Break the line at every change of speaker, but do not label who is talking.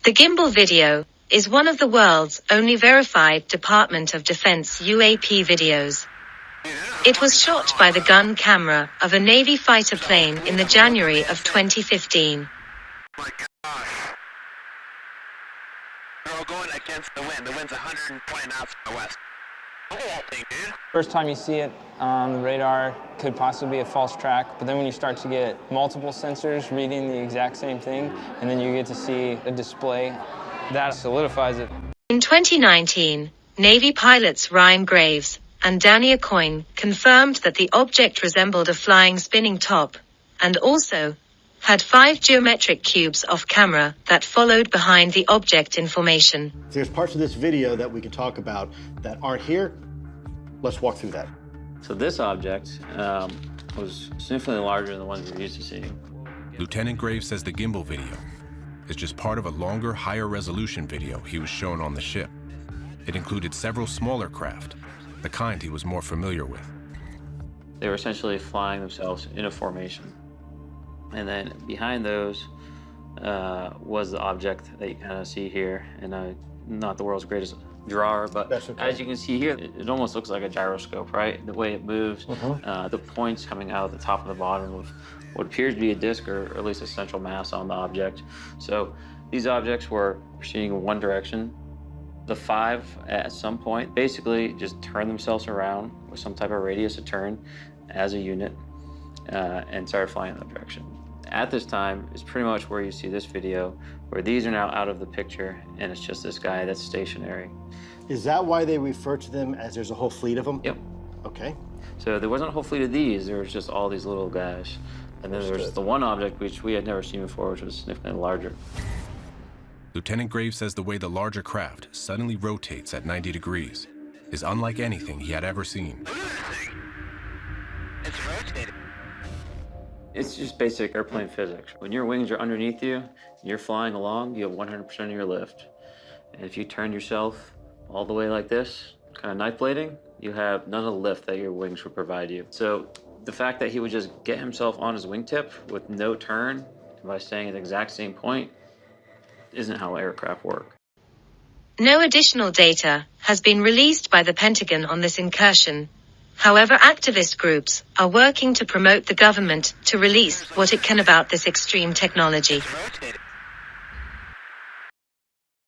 The gimbal video is one of the world's only verified Department of Defense UAP videos. It was shot by the gun camera of a Navy fighter plane in the January of 2015.
My gosh. They're all going against the wind. The wind's 120 knots from the west. Look at that thing, dude.
First time you see it on the radar could possibly be a false track, but then when you start to get multiple sensors reading the exact same thing, and then you get to see a display, that solidifies it.
In 2019, Navy pilots Ryan Graves and Danny Acoyne confirmed that the object resembled a flying spinning top, and also had 5 geometric cubes off camera that followed behind the object information.
There's parts of this video that we can talk about that aren't here. Let's walk through that.
So this object was significantly larger than the ones we're used to seeing.
Lieutenant Graves says the gimbal video is just part of a longer, higher resolution video he was shown on the ship. It included several smaller craft, the kind he was more familiar with.
They were essentially flying themselves in a formation. And then behind those was the object that you kind of see here. And not the world's greatest drawer, but
okay.
As you can see here, it almost looks like a gyroscope, right? The way it moves, the points coming out of the top and the bottom of what appears to be a disc, or at least a central mass on the object. So these objects were proceeding in one direction. The 5 at some point basically just turned themselves around with some type of radius of turn as a unit and started flying in that direction. At this time is pretty much where you see this video, where these are now out of the picture and it's just this guy that's stationary.
Is that why they refer to them as there's a whole fleet of them?
Yep.
Okay.
So there wasn't a whole fleet of these, there was just all these little guys. And then there was the one object which we had never seen before, which was significantly larger.
Lieutenant Graves says the way the larger craft suddenly rotates at 90 degrees is unlike anything he had ever seen.
It's rotating.
It's just basic airplane physics. When your wings are underneath you, you're flying along, you have 100% of your lift. And if you turn yourself all the way like this, kind of knife blading, you have none of the lift that your wings would provide you. So the fact that he would just get himself on his wingtip with no turn by staying at the exact same point isn't how aircraft work.
No additional data has been released by the Pentagon on this incursion. However, activist groups are working to promote the government to release what it can about this extreme technology.
It's rotating.